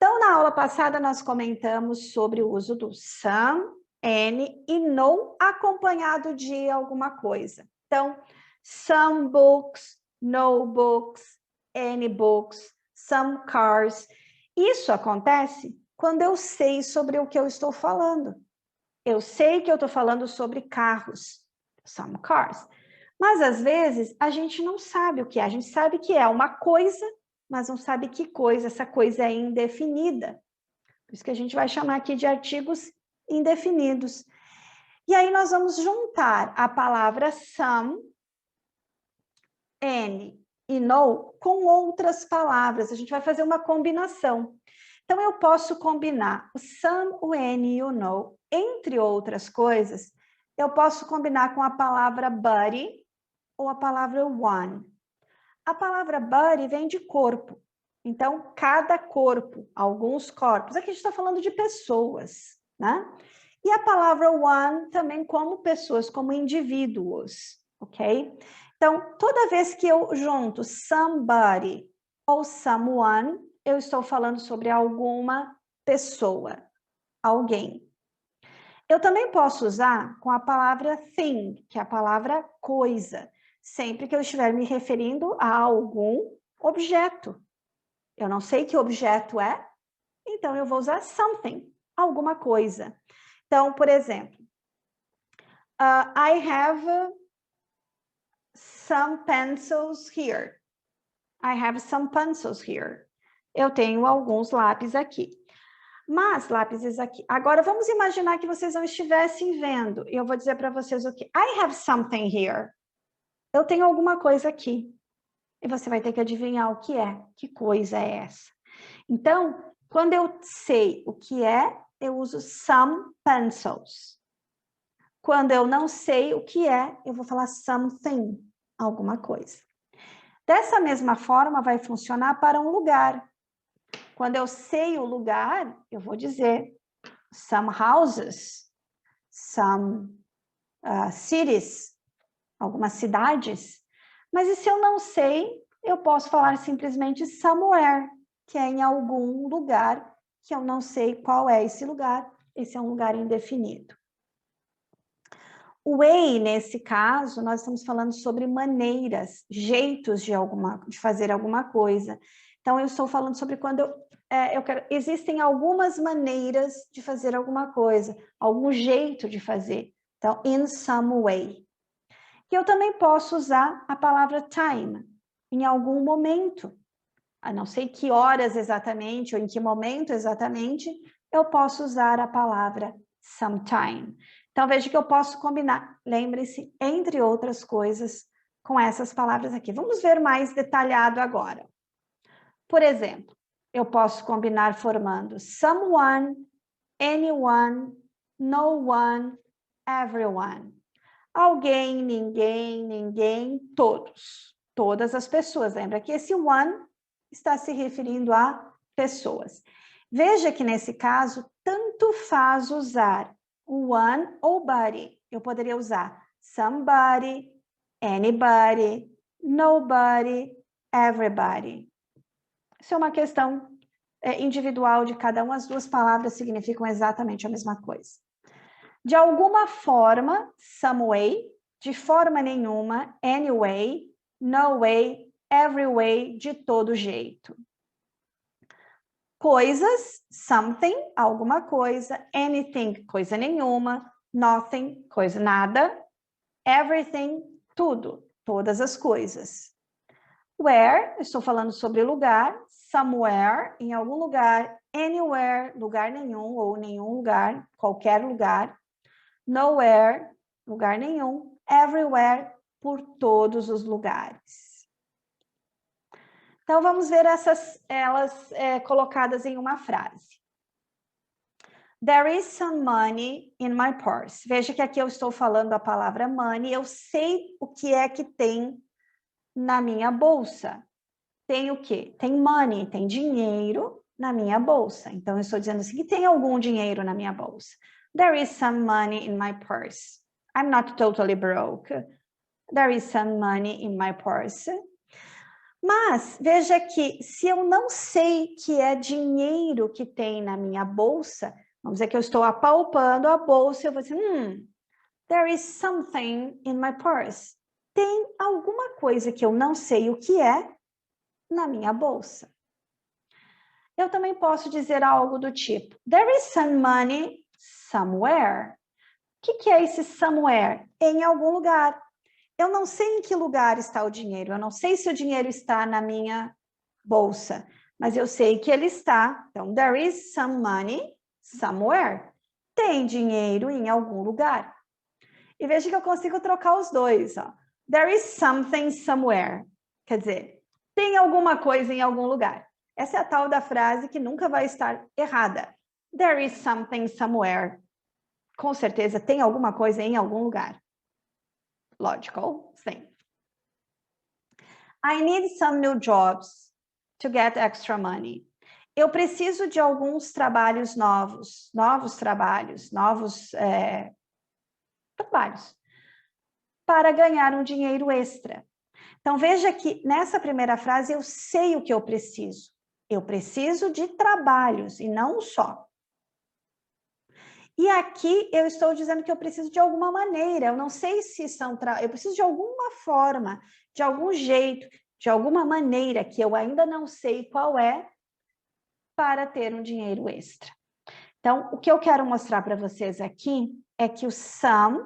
Então, na aula passada, nós comentamos sobre o uso do some, any e no acompanhado de alguma coisa. Então, some books, no books, any books, some cars. Isso acontece quando eu sei sobre o que eu estou falando. Eu sei que eu estou falando sobre carros, some cars. Mas, às vezes, a gente não sabe o que é. A gente sabe que é uma coisa, mas não sabe que coisa. Essa coisa é indefinida. Por isso que a gente vai chamar aqui de artigos indefinidos. E aí nós vamos juntar a palavra some, any e no com outras palavras. A gente vai fazer uma combinação. Então, eu posso combinar o some, o any e o no, entre outras coisas, eu posso combinar com a palavra buddy ou a palavra one. A palavra buddy vem de corpo. Então, cada corpo, alguns corpos. Aqui a gente está falando de pessoas, né? E a palavra one também como pessoas, como indivíduos, ok? Então, toda vez que eu junto somebody ou someone, eu estou falando sobre alguma pessoa, alguém. Eu também posso usar com a palavra thing, que é a palavra coisa, sempre que eu estiver me referindo a algum objeto. Eu não sei que objeto é, então eu vou usar something, alguma coisa. Então, por exemplo, I have some pencils here. I have some pencils here. Eu tenho alguns lápis aqui. Mas, lápis aqui. Agora, vamos imaginar que vocês não estivessem vendo. E eu vou dizer para vocês o quê? I have something here. Eu tenho alguma coisa aqui. E você vai ter que adivinhar o que é. Que coisa é essa? Então, quando eu sei o que é, eu uso some pencils. Quando eu não sei o que é, eu vou falar something, alguma coisa. Dessa mesma forma, vai funcionar para um lugar. Quando eu sei o lugar, eu vou dizer some houses, some cities, algumas cidades. Mas e se eu não sei, eu posso falar simplesmente somewhere, que é em algum lugar, que eu não sei qual é esse lugar. Esse é um lugar indefinido. O way, nesse caso, nós estamos falando sobre maneiras, jeitos de fazer alguma coisa. Então, eu estou falando sobre quando existem algumas maneiras de fazer alguma coisa, algum jeito de fazer. Então, in some way. E eu também posso usar a palavra time, em algum momento. A não sei que horas exatamente, ou em que momento exatamente, eu posso usar a palavra sometime. Então, veja que eu posso combinar, lembre-se, entre outras coisas, com essas palavras aqui. Vamos ver mais detalhado agora. Por exemplo, eu posso combinar formando someone, anyone, no one, everyone. Alguém, ninguém, todos. Todas as pessoas. Lembra que esse one está se referindo a pessoas. Veja que nesse caso, tanto faz usar o one ou body. Eu poderia usar somebody, anybody, nobody, everybody. Isso é uma questão individual de cada um. As duas palavras significam exatamente a mesma coisa. De alguma forma, some way, de forma nenhuma, anyway, no way, every way, de todo jeito. Coisas, something, alguma coisa, anything, coisa nenhuma, nothing, coisa nada, everything, tudo, todas as coisas. Where, estou falando sobre lugar, somewhere, em algum lugar, anywhere, lugar nenhum ou nenhum lugar, qualquer lugar, nowhere, lugar nenhum, everywhere, por todos os lugares. Então, vamos ver elas colocadas em uma frase. There is some money in my purse. Veja que aqui eu estou falando a palavra money, eu sei o que é que tem na minha bolsa. Tem o quê? Tem money, tem dinheiro na minha bolsa. Então, eu estou dizendo assim, que tem algum dinheiro na minha bolsa. There is some money in my purse. I'm not totally broke. There is some money in my purse. Mas veja que se eu não sei que é dinheiro que tem na minha bolsa, vamos dizer que eu estou apalpando a bolsa, eu vou dizer, there is something in my purse. Tem alguma coisa que eu não sei o que é na minha bolsa. Eu também posso dizer algo do tipo, there is some money somewhere. O que é esse somewhere? Em algum lugar. Eu não sei em que lugar está o dinheiro, eu não sei se o dinheiro está na minha bolsa, mas eu sei que ele está. Então, there is some money somewhere. Tem dinheiro em algum lugar. E veja que eu consigo trocar os dois. Ó. There is something somewhere. Quer dizer, tem alguma coisa em algum lugar. Essa é a tal da frase que nunca vai estar errada. There is something somewhere. Com certeza tem alguma coisa em algum lugar. Logical, sim. I need some new jobs to get extra money. Eu preciso de alguns trabalhos novos trabalhos para ganhar um dinheiro extra. Então, veja que nessa primeira frase eu sei o que eu preciso. Eu preciso de trabalhos e não só. E aqui eu estou dizendo que eu preciso de alguma maneira, eu não sei se são... Eu preciso de alguma forma, de algum jeito, de alguma maneira que eu ainda não sei qual é, para ter um dinheiro extra. Então, o que eu quero mostrar para vocês aqui é que o some,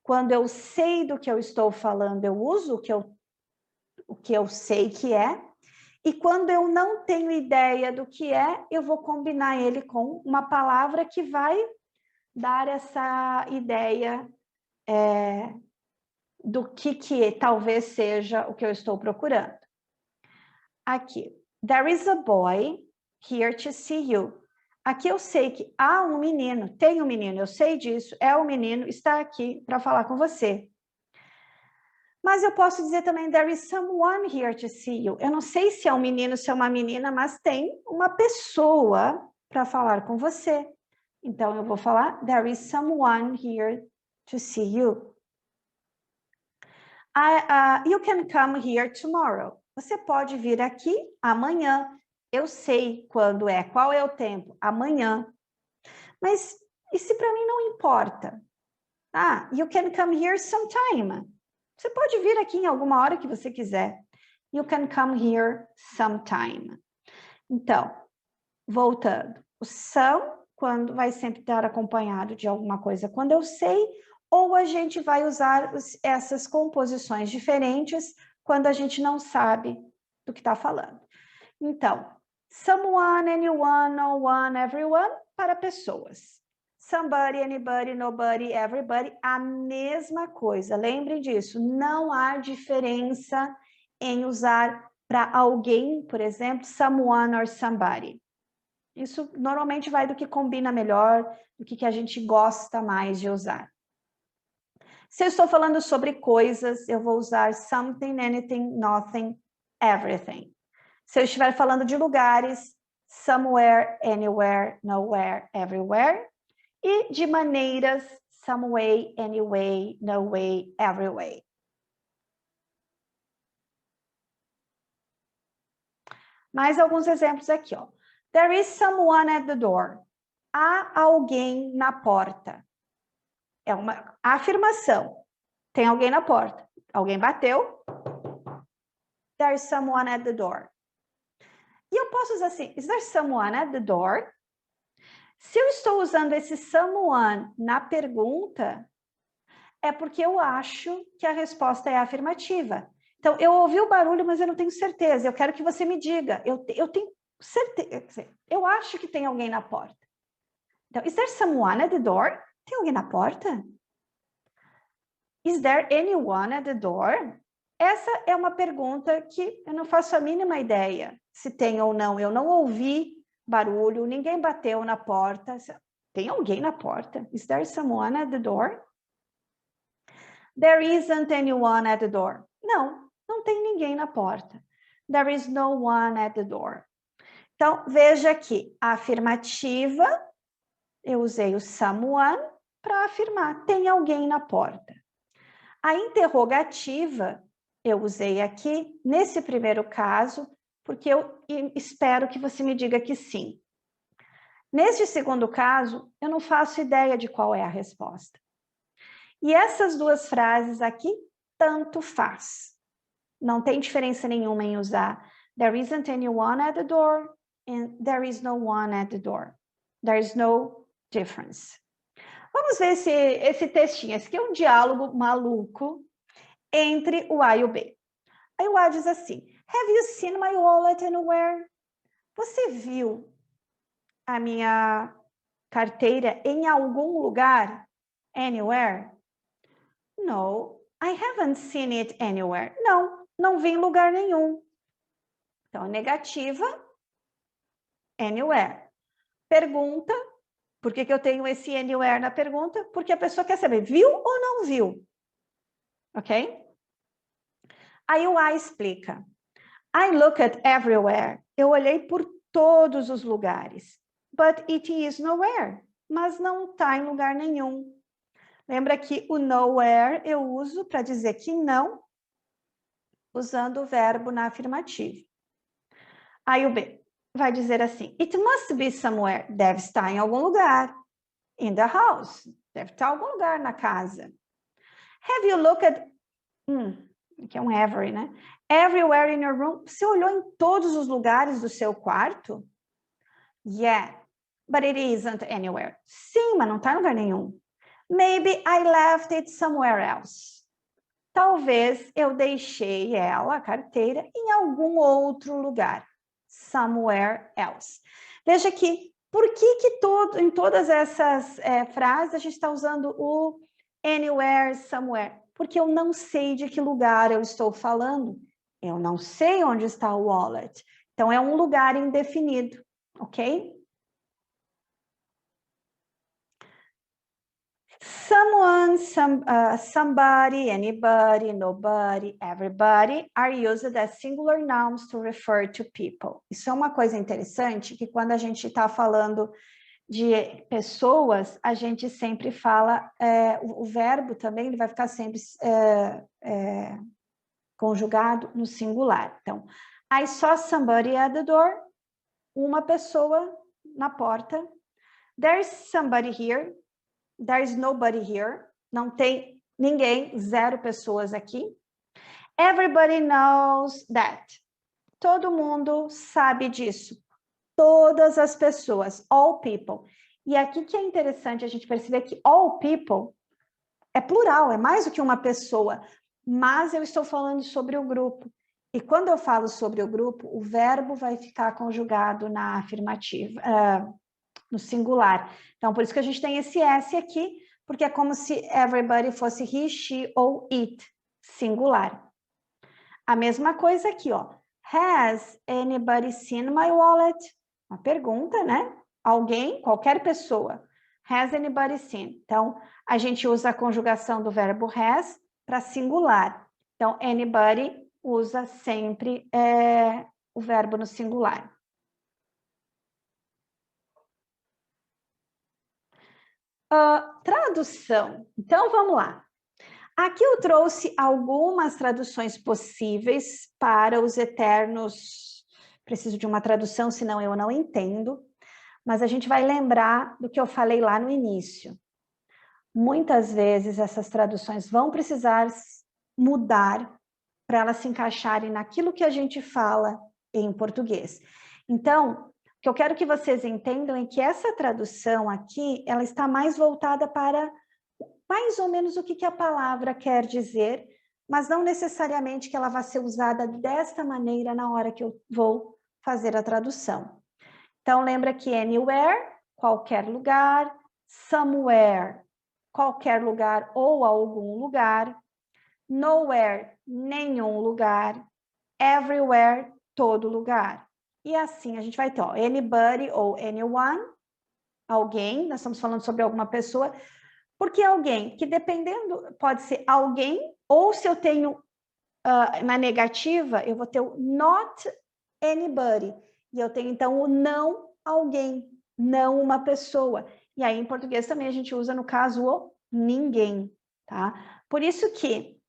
quando eu sei do que eu estou falando, eu uso o que eu sei que é, e quando eu não tenho ideia do que é, eu vou combinar ele com uma palavra que vai dar essa ideia do que talvez seja o que eu estou procurando. Aqui, there is a boy here to see you. Aqui eu sei que há um menino, tem um menino, eu sei disso, é um menino, está aqui para falar com você. Mas eu posso dizer também, there is someone here to see you. Eu não sei se é um menino, se é uma menina, mas tem uma pessoa para falar com você. Então, eu vou falar, there is someone here to see you. You can come here tomorrow. Você pode vir aqui amanhã. Eu sei quando é, qual é o tempo? Amanhã. Mas e se para mim não importa? You can come here sometime. Você pode vir aqui em alguma hora que você quiser. You can come here sometime. Então, voltando. O some, quando vai sempre estar acompanhado de alguma coisa quando eu sei, ou a gente vai usar essas composições diferentes quando a gente não sabe do que está falando. Então, someone, anyone, no one, everyone, para pessoas. Somebody, anybody, nobody, everybody, a mesma coisa. Lembrem disso, não há diferença em usar para alguém, por exemplo, someone or somebody. Isso normalmente vai do que combina melhor, do que a gente gosta mais de usar. Se eu estou falando sobre coisas, eu vou usar something, anything, nothing, everything. Se eu estiver falando de lugares, somewhere, anywhere, nowhere, everywhere. E de maneiras, some way, anyway, no way, every way. Mais alguns exemplos aqui, ó. There is someone at the door. Há alguém na porta. É uma afirmação. Tem alguém na porta. Alguém bateu. There is someone at the door. E eu posso usar assim, is there someone at the door? Se eu estou usando esse someone na pergunta, é porque eu acho que a resposta é afirmativa. Então, eu ouvi o barulho, mas eu não tenho certeza. Eu quero que você me diga. Eu tenho certeza. Eu acho que tem alguém na porta. Então, is there someone at the door? Tem alguém na porta? Is there anyone at the door? Essa é uma pergunta que eu não faço a mínima ideia se tem ou não. Eu não ouvi barulho, ninguém bateu na porta. Tem alguém na porta? Is there someone at the door? There isn't anyone at the door. Não, não tem ninguém na porta. There is no one at the door. Então, veja aqui, a afirmativa, eu usei o someone para afirmar, tem alguém na porta. A interrogativa, Eu usei aqui, nesse primeiro caso, porque eu espero que você me diga que sim. Neste segundo caso, eu não faço ideia de qual é a resposta. E essas duas frases aqui, tanto faz. Não tem diferença nenhuma em usar there isn't anyone at the door and there is no one at the door. There is no difference. Vamos ver esse textinho. Esse aqui é um diálogo maluco entre o A e o B. Aí o A diz assim, have you seen my wallet anywhere? Você viu a minha carteira em algum lugar? Anywhere? No, I haven't seen it anywhere. Não, não vi em lugar nenhum. Então, negativa, anywhere. Pergunta, por que eu tenho esse anywhere na pergunta? Porque a pessoa quer saber, viu ou não viu? Ok? Aí o A explica. I looked everywhere. Eu olhei por todos os lugares. But it is nowhere. Mas não está em lugar nenhum. Lembra que o nowhere eu uso para dizer que não, usando o verbo na afirmativa. Aí o B vai dizer assim, it must be somewhere. Deve estar em algum lugar. In the house. Deve estar em algum lugar na casa. Have you looked... que é um every, né? Everywhere in your room. Você olhou em todos os lugares do seu quarto? Yeah, but it isn't anywhere. Sim, mas não está em lugar nenhum. Maybe I left it somewhere else. Talvez eu deixei ela, a carteira, em algum outro lugar. Somewhere else. Veja aqui, por que em todas essas frases a gente está usando o anywhere, somewhere? Porque eu não sei de que lugar eu estou falando. Eu não sei onde está o wallet. Então, é um lugar indefinido, ok? Someone, somebody, anybody, nobody, everybody are used as singular nouns to refer to people. Isso é uma coisa interessante, que quando a gente está falando de pessoas, a gente sempre fala, o verbo também ele vai ficar sempre conjugado no singular. Então, I saw somebody at the door, uma pessoa na porta. There's somebody here. There's nobody here. Não tem ninguém, 0 pessoas aqui. Everybody knows that. Todo mundo sabe disso. Todas as pessoas, all people. E aqui que é interessante a gente perceber que all people é plural, é mais do que uma pessoa, mas eu estou falando sobre o grupo. E quando eu falo sobre o grupo, o verbo vai ficar conjugado na afirmativa, no singular. Então, por isso que a gente tem esse S aqui, porque é como se everybody fosse he, she ou it, singular. A mesma coisa aqui, ó. Has anybody seen my wallet? Uma pergunta, né? Alguém, qualquer pessoa. Has anybody seen? Então, a gente usa a conjugação do verbo has para singular. Então, anybody usa sempre o verbo no singular. Tradução. Então, vamos lá. Aqui eu trouxe algumas traduções possíveis para os eternos. Preciso de uma tradução, senão eu não entendo. Mas a gente vai lembrar do que eu falei lá no início. Muitas vezes essas traduções vão precisar mudar para elas se encaixarem naquilo que a gente fala em português. Então, o que eu quero que vocês entendam é que essa tradução aqui, ela está mais voltada para mais ou menos o que a palavra quer dizer, mas não necessariamente que ela vai ser usada desta maneira na hora que eu vou fazer a tradução. Então, lembra que anywhere, qualquer lugar, somewhere, qualquer lugar ou algum lugar, nowhere, nenhum lugar, everywhere, todo lugar. E assim a gente vai ter, ó, anybody ou anyone, alguém, nós estamos falando sobre alguma pessoa, porque alguém, que dependendo, pode ser alguém, ou se eu tenho na negativa, eu vou ter o not anybody, e eu tenho então o não alguém, não uma pessoa. E aí em português também a gente usa no caso o ninguém, tá? Por isso que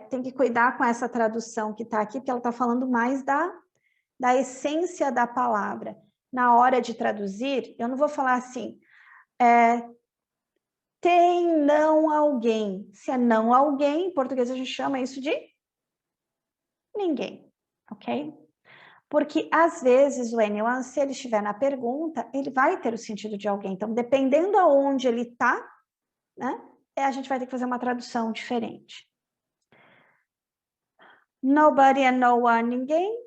tem que cuidar com essa tradução que está aqui, porque ela está falando mais da essência da palavra. Na hora de traduzir, eu não vou falar assim, tem não alguém. Se é não alguém, em português a gente chama isso de ninguém, ok? Porque, às vezes, o anyone, se ele estiver na pergunta, ele vai ter o sentido de alguém. Então, dependendo aonde ele está, né, a gente vai ter que fazer uma tradução diferente. Nobody and no one, ninguém.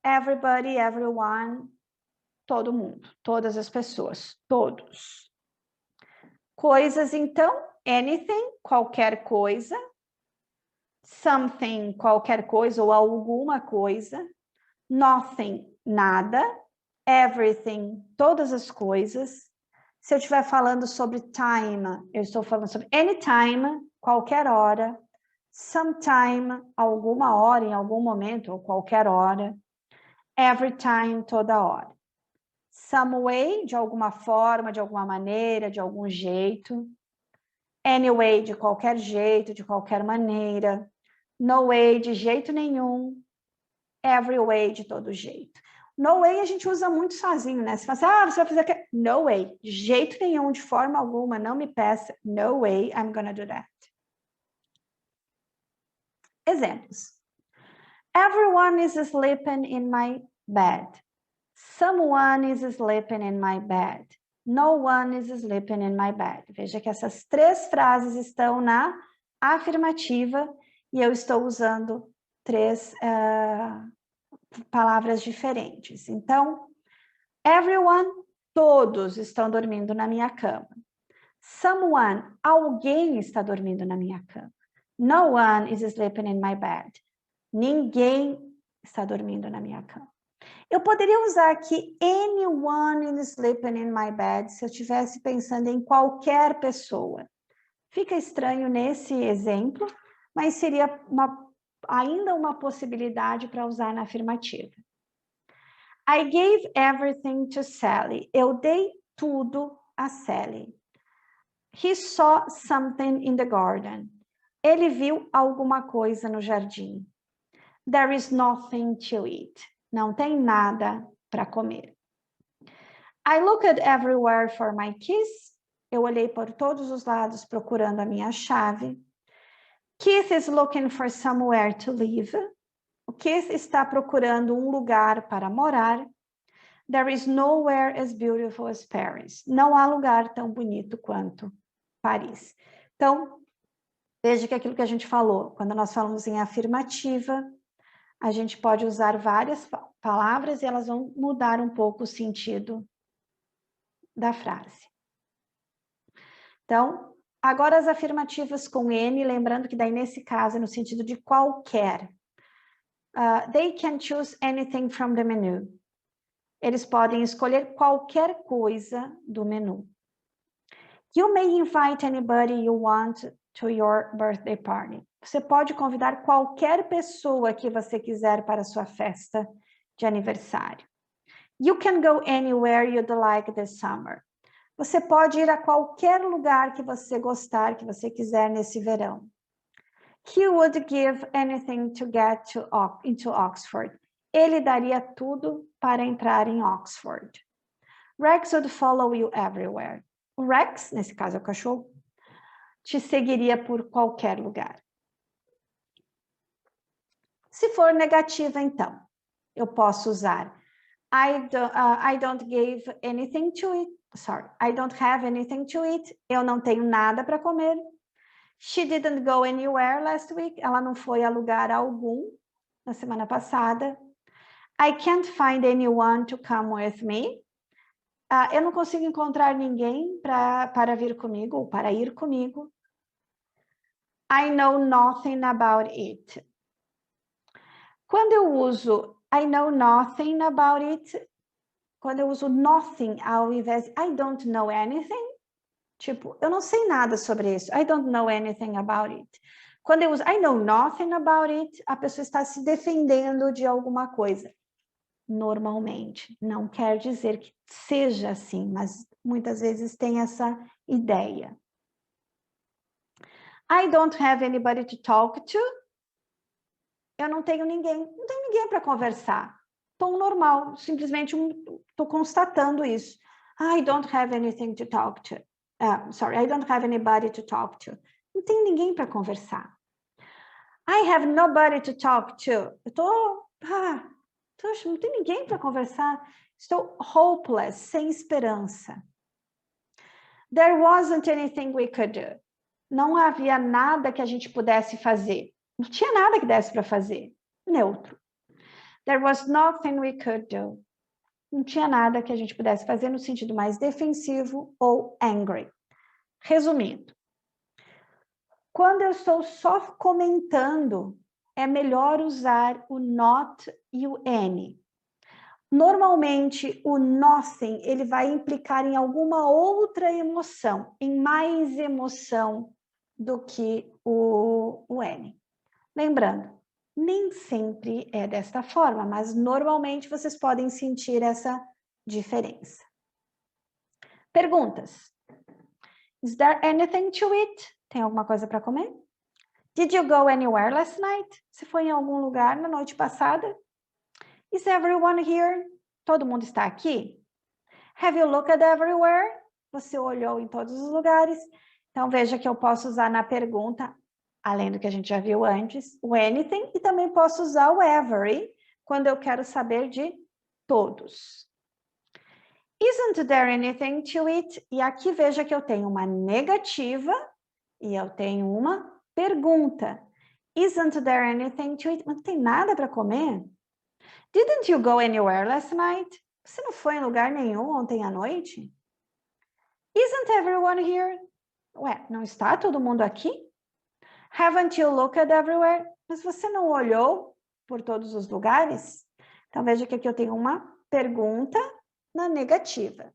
Everybody, everyone, todo mundo, todas as pessoas, todos. Coisas, então, anything, qualquer coisa. Something, qualquer coisa ou alguma coisa. Nothing, nada. Everything, todas as coisas. Se eu estiver falando sobre time, eu estou falando sobre anytime, qualquer hora. Sometime, alguma hora, em algum momento, ou qualquer hora. Every time, toda hora. Some way, de alguma forma, de alguma maneira, de algum jeito. Anyway, de qualquer jeito, de qualquer maneira. No way, de jeito nenhum. Every way, de todo jeito. No way a gente usa muito sozinho, né? Você fala assim, você vai fazer aquilo. No way, de jeito nenhum, de forma alguma, não me peça. No way, I'm gonna do that. Exemplos. Everyone is sleeping in my bed. Someone is sleeping in my bed. No one is sleeping in my bed. Veja que essas três frases estão na afirmativa e eu estou usando três palavras diferentes. Então, everyone, todos estão dormindo na minha cama. Someone, alguém está dormindo na minha cama. No one is sleeping in my bed. Ninguém está dormindo na minha cama. Eu poderia usar aqui anyone is sleeping in my bed se eu estivesse pensando em qualquer pessoa. Fica estranho nesse exemplo, mas seria ainda uma possibilidade para usar na afirmativa. I gave everything to Sally. Eu dei tudo a Sally. He saw something in the garden. Ele viu alguma coisa no jardim. There is nothing to eat. Não tem nada para comer. I looked everywhere for my keys. Eu olhei por todos os lados procurando a minha chave. Keith is looking for somewhere to live. O Keith está procurando um lugar para morar. There is nowhere as beautiful as Paris. Não há lugar tão bonito quanto Paris. Então, veja que aquilo que a gente falou, quando nós falamos em afirmativa, a gente pode usar várias palavras e elas vão mudar um pouco o sentido da frase. Então, agora as afirmativas com N, lembrando que daí nesse caso é no sentido de qualquer. They can choose anything from the menu. Eles podem escolher qualquer coisa do menu. You may invite anybody you want to your birthday party. Você pode convidar qualquer pessoa que você quiser para a sua festa de aniversário. You can go anywhere you'd like this summer. Você pode ir a qualquer lugar que você gostar, que você quiser nesse verão. He would give anything to get into Oxford. Ele daria tudo para entrar em Oxford. Rex would follow you everywhere. O Rex, nesse caso é o cachorro, te seguiria por qualquer lugar. Se for negativa, então, eu posso usar I don't give anything to eat. Sorry, I don't have anything to eat. Eu não tenho nada para comer. She didn't go anywhere last week. Ela não foi a lugar algum na semana passada. I can't find anyone to come with me. Eu não consigo encontrar ninguém para vir comigo ou para ir comigo. I know nothing about it. Quando eu uso I know nothing about it, quando eu uso nothing ao invés de I don't know anything, tipo, eu não sei nada sobre isso. I don't know anything about it. Quando eu uso I know nothing about it, a pessoa está se defendendo de alguma coisa. Normalmente, não quer dizer que seja assim, mas muitas vezes tem essa ideia. I don't have anybody to talk to. Eu não tenho ninguém para conversar. Tom normal, simplesmente estou constatando isso. I don't have anything to talk to. Sorry, I don't have anybody to talk to. Não tenho ninguém para conversar. I have nobody to talk to. Não tem ninguém para conversar. Estou hopeless, sem esperança. There wasn't anything we could do. Não havia nada que a gente pudesse fazer. Não tinha nada que desse para fazer. Neutro. There was nothing we could do. Não tinha nada que a gente pudesse fazer no sentido mais defensivo ou angry. Resumindo, quando eu estou só comentando, é melhor usar o not e o any. Normalmente, o nothing, ele vai implicar em alguma outra emoção, em mais emoção do que o any. Lembrando, nem sempre é desta forma, mas normalmente vocês podem sentir essa diferença. Perguntas. Is there anything to eat? Tem alguma coisa para comer? Did you go anywhere last night? Você foi em algum lugar na noite passada? Is everyone here? Todo mundo está aqui? Have you looked everywhere? Você olhou em todos os lugares? Então, veja que eu posso usar na pergunta, além do que a gente já viu antes, o anything, e também posso usar o every, quando eu quero saber de todos. Isn't there anything to eat? E aqui veja que eu tenho uma negativa e eu tenho uma pergunta. Isn't there anything to eat? Não tem nada para comer? Didn't you go anywhere last night? Você não foi em lugar nenhum ontem à noite? Isn't everyone here? Ué, não está todo mundo aqui? Haven't you looked everywhere? Mas você não olhou por todos os lugares? Então, veja que aqui eu tenho uma pergunta na negativa.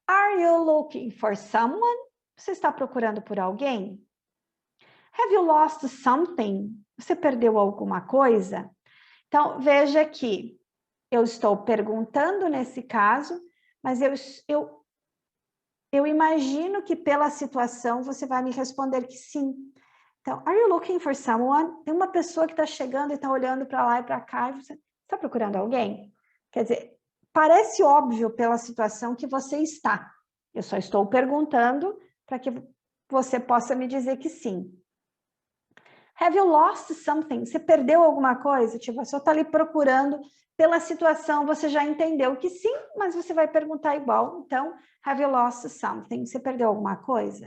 Are you looking for someone? Você está procurando por alguém? Have you lost something? Você perdeu alguma coisa? Então, veja que eu estou perguntando nesse caso, mas eu imagino que pela situação você vai me responder que sim. Então, are you looking for someone? Tem uma pessoa que está chegando e está olhando para lá e para cá, e você está procurando alguém? Quer dizer, parece óbvio pela situação que você está. Eu só estou perguntando para que você possa me dizer que sim. Have you lost something? Você perdeu alguma coisa? Tipo, você está ali procurando, pela situação você já entendeu que sim, mas você vai perguntar igual. Então, have you lost something? Você perdeu alguma coisa?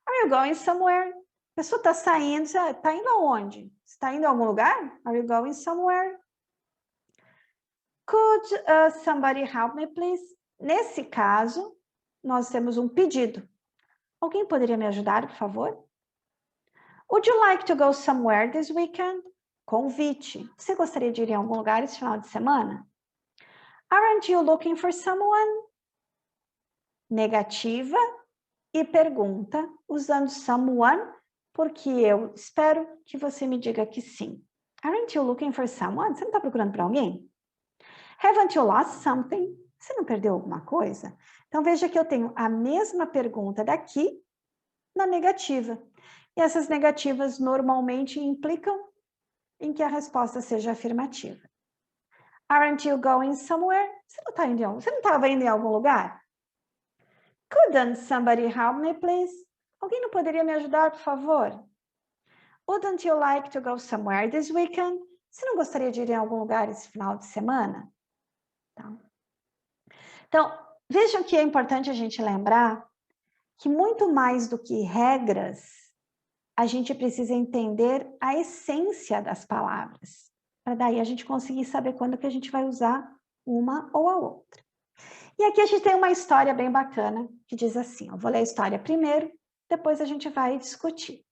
Are you going somewhere? A pessoa está saindo, você está indo aonde? Você está indo a algum lugar? Are you going somewhere? Could somebody help me, please? Nesse caso, nós temos um pedido. Alguém poderia me ajudar, por favor? Would you like to go somewhere this weekend? Convite. Você gostaria de ir em algum lugar esse final de semana? Aren't you looking for someone? Negativa e pergunta, usando someone, porque eu espero que você me diga que sim. Aren't you looking for someone? Você não está procurando por alguém? Haven't you lost something? Você não perdeu alguma coisa? Então, veja que eu tenho a mesma pergunta daqui na negativa. E essas negativas normalmente implicam em que a resposta seja afirmativa. Aren't you going somewhere? Você não estava indo em algum lugar? Couldn't somebody help me, please? Alguém não poderia me ajudar, por favor? Wouldn't you like to go somewhere this weekend? Você não gostaria de ir em algum lugar esse final de semana? Então, vejam que é importante a gente lembrar que muito mais do que regras, a gente precisa entender a essência das palavras, para daí a gente conseguir saber quando que a gente vai usar uma ou a outra. E aqui a gente tem uma história bem bacana, que diz assim, eu vou ler a história primeiro, depois a gente vai discutir.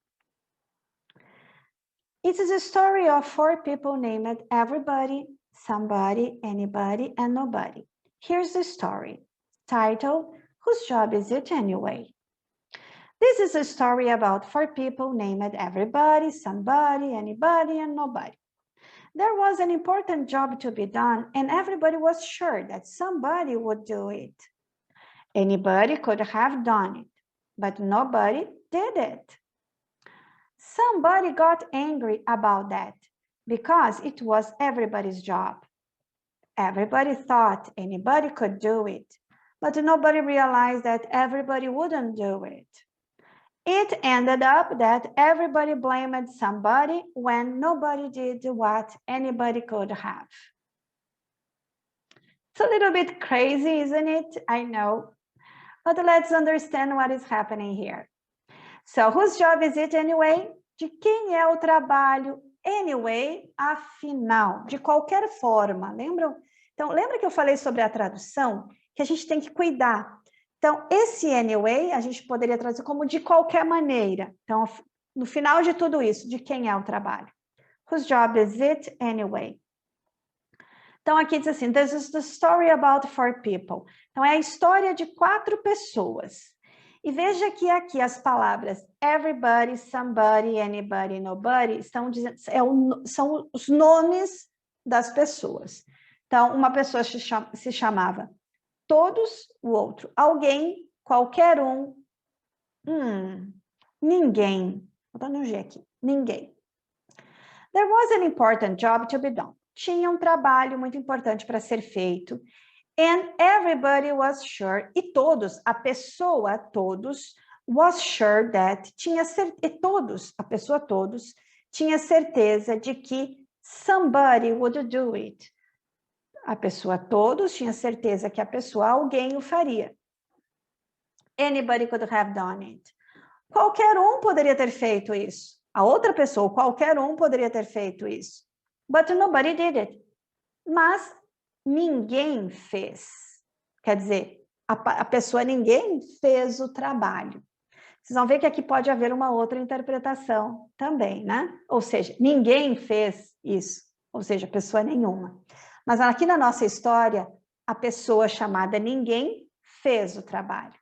It is a story of 4 people named everybody, somebody, anybody, and nobody. Here's the story, titled, Whose Job Is It Anyway? This is a story about 4 people named everybody, somebody, anybody, and nobody. There was an important job to be done, and everybody was sure that somebody would do it. Anybody could have done it, but nobody did it. Somebody got angry about that because it was everybody's job. Everybody thought anybody could do it, but nobody realized that everybody wouldn't do it. It ended up that everybody blamed somebody when nobody did what anybody could have. It's a little bit crazy, isn't it? I know. But let's understand what is happening here. So, whose job is it anyway? De quem é o trabalho? Anyway, afinal, de qualquer forma. Lembram? Então, lembra que eu falei sobre a tradução? Que a gente tem que cuidar. Então, esse anyway, a gente poderia traduzir como de qualquer maneira. Então, no final de tudo isso, de quem é o trabalho? Whose job is it anyway? Então, aqui diz assim, this is the story about 4 people. Então, é a história de 4 pessoas. E veja que aqui as palavras everybody, somebody, anybody, nobody são os nomes das pessoas. Então, uma pessoa se chamava todos, o outro alguém, qualquer um, ninguém. Vou botar no G aqui, ninguém. There was an important job to be done. Tinha um trabalho muito importante para ser feito. And everybody was sure, e todos, a pessoa todos, was sure that, a pessoa todos, tinha certeza de que somebody would do it. A pessoa todos tinha certeza que alguém o faria. Anybody could have done it. Qualquer um poderia ter feito isso. A outra pessoa, qualquer um poderia ter feito isso. But nobody did it. Mas ninguém fez. Quer dizer, a pessoa ninguém fez o trabalho. Vocês vão ver que aqui pode haver uma outra interpretação também, né? Ou seja, ninguém fez isso. Ou seja, pessoa nenhuma. Mas aqui na nossa história, a pessoa chamada ninguém fez o trabalho.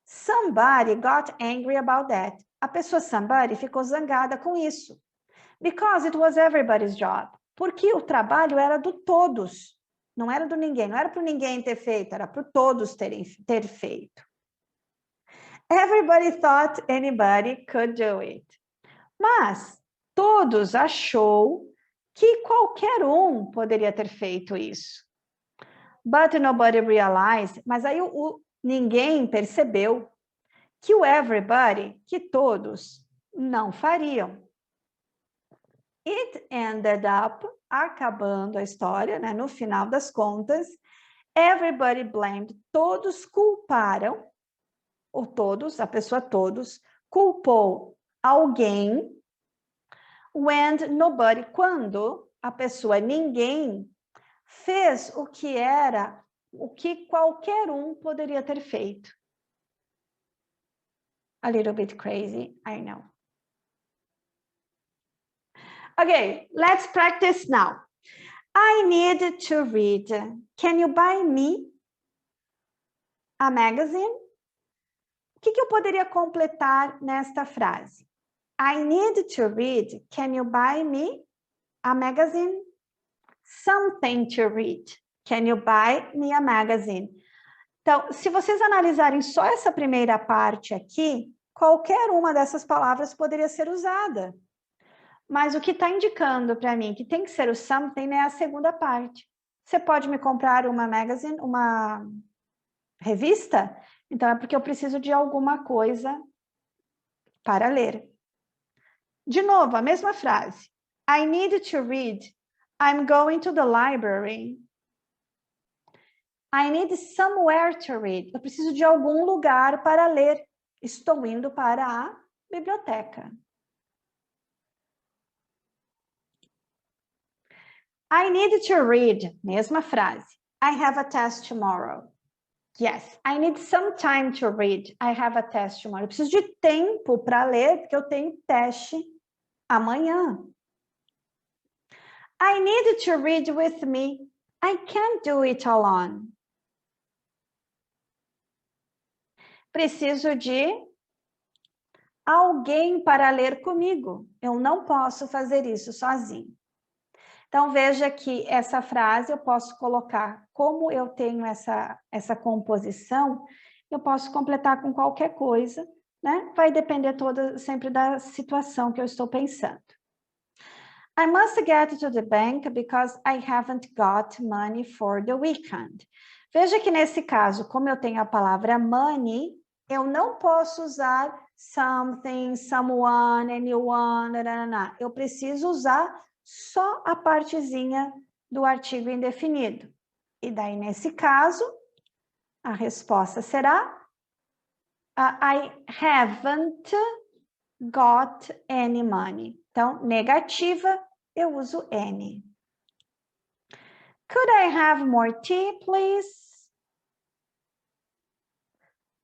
Somebody got angry about that. A pessoa somebody ficou zangada com isso. Because it was everybody's job. Porque o trabalho era do todos. Não era do ninguém. Não era para ninguém ter feito, era para todos ter feito. Everybody thought anybody could do it. Mas todos achou que qualquer um poderia ter feito isso. But nobody realized, mas aí ninguém percebeu que o everybody, que todos, não fariam. It ended up, acabando a história, né? No final das contas, everybody blamed, todos culparam, ou todos, a pessoa todos, culpou alguém, when nobody, quando a pessoa ninguém fez o que qualquer um poderia ter feito. A little bit crazy, I know. Okay, let's practice now. I need to read. Can you buy me a magazine? O que eu poderia completar nesta frase? I need to read. Can you buy me a magazine? Something to read. Can you buy me a magazine? Então, se vocês analisarem só essa primeira parte aqui, qualquer uma dessas palavras poderia ser usada. Mas o que está indicando para mim que tem que ser o something é a segunda parte. Você pode me comprar uma magazine, uma revista? Então, é porque eu preciso de alguma coisa para ler. De novo, a mesma frase. I need to read. I'm going to the library. I need somewhere to read. Eu preciso de algum lugar para ler. Estou indo para a biblioteca. I need to read. Mesma frase. I have a test tomorrow. Yes, I need some time to read. I have a test tomorrow. Eu preciso de tempo para ler, porque eu tenho teste amanhã. I need to read with me. I can't do it alone. Preciso de alguém para ler comigo. Eu não posso fazer isso sozinho. Então, veja que essa frase eu posso colocar, como eu tenho essa composição, eu posso completar com qualquer coisa, né? Vai depender sempre da situação que eu estou pensando. I must get to the bank because I haven't got money for the weekend. Veja que nesse caso, como eu tenho a palavra money, eu não posso usar something, someone, anyone, nanana. Eu preciso usar só a partezinha do artigo indefinido. E daí, nesse caso, a resposta será I haven't got any money. Então, negativa, eu uso any. Could I have more tea, please?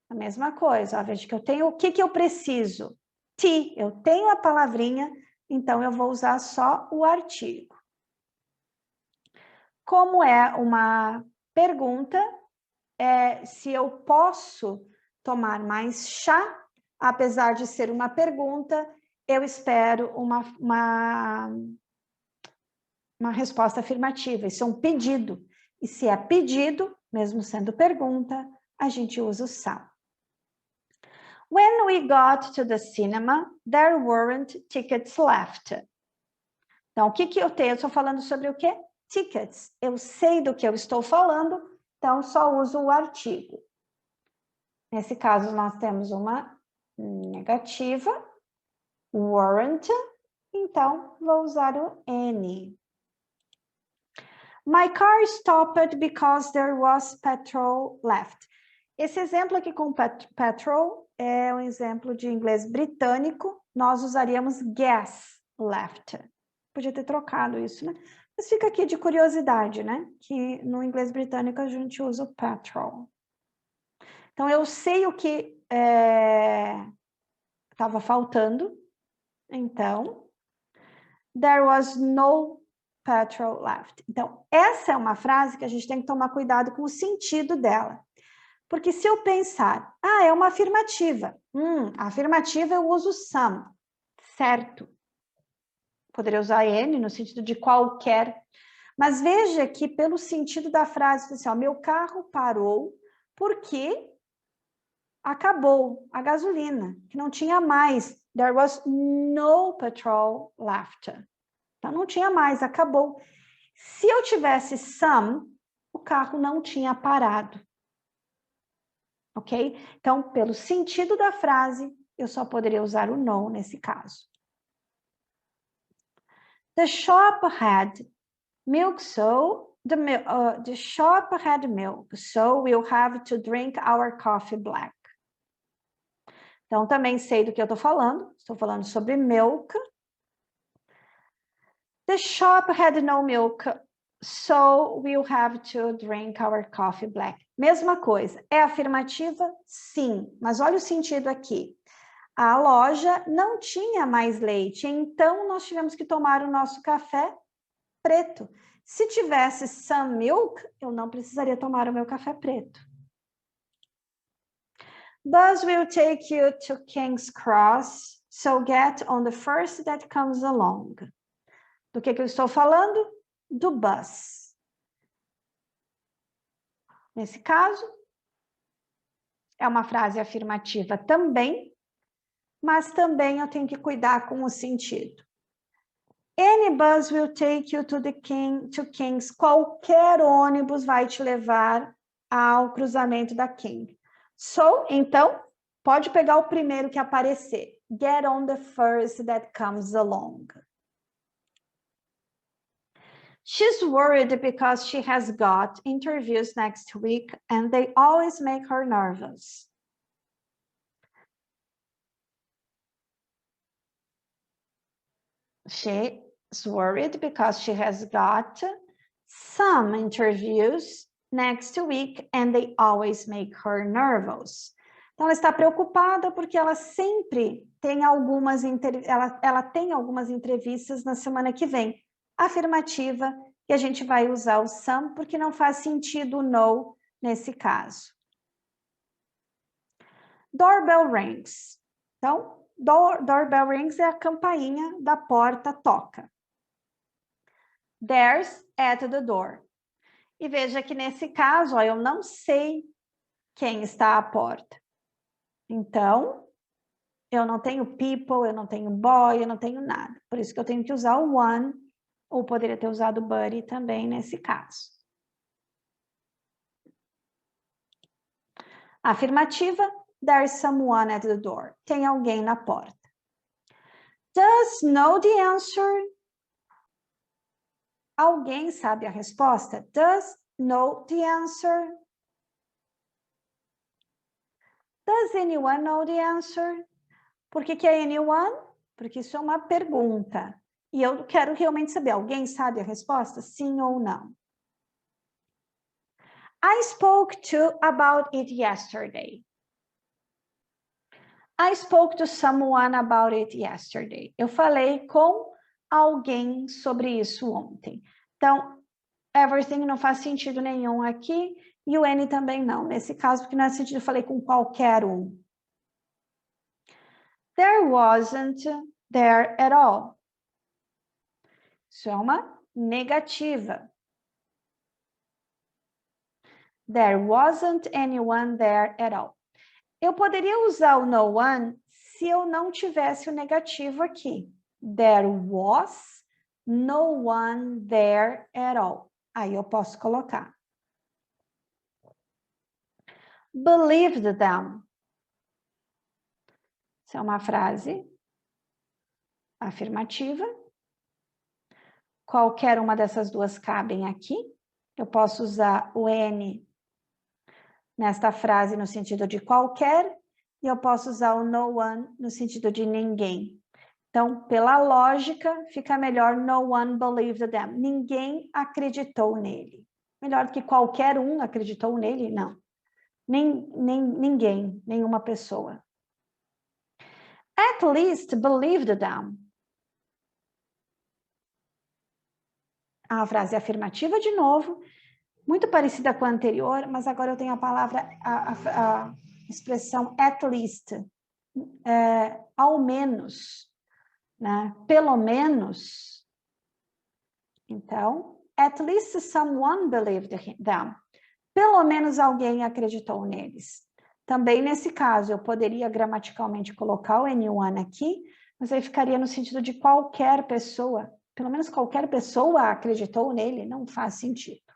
A mesma coisa, ó, veja que eu tenho, o que eu preciso? Tea, eu tenho a palavrinha, então eu vou usar só o artigo. Como é uma pergunta, se eu posso tomar mais chá, apesar de ser uma pergunta, eu espero uma resposta afirmativa. Isso é um pedido. E se é pedido, mesmo sendo pergunta, a gente usa o some. When we got to the cinema, there weren't tickets left. Então, o que eu tenho? Eu estou falando sobre o quê? Tickets. Eu sei do que eu estou falando, então só uso o artigo. Nesse caso, nós temos uma negativa, weren't, então vou usar o any. My car stopped because there was petrol left. Esse exemplo aqui com petrol é um exemplo de inglês britânico. Nós usaríamos gas left. Podia ter trocado isso, né? Mas fica aqui de curiosidade, né? Que no inglês britânico a gente usa o petrol. Então, eu sei o que estava faltando. Então, there was no petrol left. Então, essa é uma frase que a gente tem que tomar cuidado com o sentido dela. Porque se eu pensar, é uma afirmativa. Afirmativa eu uso some, certo? Poderia usar any no sentido de qualquer. Mas veja que pelo sentido da frase, assim, meu carro parou porque acabou a gasolina, que não tinha mais. There was no petrol left. Então, não tinha mais, acabou. Se eu tivesse some, o carro não tinha parado. Ok? Então, pelo sentido da frase, eu só poderia usar o no nesse caso. The shop had milk, so the shop had milk, so we'll have to drink our coffee black. Então, também sei do que eu estou falando sobre milk. The shop had no milk, so we'll have to drink our coffee black. Mesma coisa, é afirmativa? Sim, mas olha o sentido aqui. A loja não tinha mais leite, então nós tivemos que tomar o nosso café preto. Se tivesse some milk, eu não precisaria tomar o meu café preto. Bus will take you to King's Cross, so get on the first that comes along. Do que eu estou falando? Do bus. Nesse caso, é uma frase afirmativa também, mas também eu tenho que cuidar com o sentido. Any bus will take you to King's. Qualquer ônibus vai te levar ao cruzamento da King. So, então, pode pegar o primeiro que aparecer. Get on the first that comes along. She's worried because she has got interviews next week and they always make her nervous. She's worried because she has got some interviews next week and they always make her nervous. Então, ela está preocupada porque ela sempre tem ela tem algumas entrevistas na semana que vem. Afirmativa, e a gente vai usar o some porque não faz sentido o no nesse caso. Doorbell rings. Então, doorbell rings é a campainha da porta toca. There's at the door. E veja que nesse caso, ó, eu não sei quem está à porta. Então, eu não tenho people, eu não tenho boy, eu não tenho nada. Por isso que eu tenho que usar o one, ou poderia ter usado buddy também nesse caso. Afirmativa, there's someone at the door. Tem alguém na porta. Does know the answer? Alguém sabe a resposta? Does know the answer? Does anyone know the answer? Por que é anyone? Porque isso é uma pergunta. E eu quero realmente saber, alguém sabe a resposta? Sim ou não? I spoke to about it yesterday. I spoke to someone about it yesterday. Eu falei com alguém sobre isso ontem. Então, everything não faz sentido nenhum aqui e o any também não. Nesse caso, porque não é sentido, eu falei com qualquer um. There wasn't there at all. Isso é uma negativa. There wasn't anyone there at all. Eu poderia usar o no one se eu não tivesse o negativo aqui. There was no one there at all. Aí eu posso colocar. Believed them. Isso é uma frase afirmativa. Qualquer uma dessas duas cabem aqui. Eu posso usar o N nesta frase no sentido de qualquer, e eu posso usar o no one no sentido de ninguém. Então, pela lógica, fica melhor no one believed them. Ninguém acreditou nele. Melhor do que qualquer um acreditou nele? Não. Ninguém, nenhuma pessoa. At least believed them. A frase afirmativa de novo, muito parecida com a anterior, mas agora eu tenho a palavra, a expressão at least, ao menos, né? Pelo menos. Então, at least someone believed them. Pelo menos alguém acreditou neles. Também nesse caso, eu poderia gramaticalmente colocar o anyone aqui, mas aí ficaria no sentido de qualquer pessoa. Pelo menos qualquer pessoa acreditou nele, não faz sentido.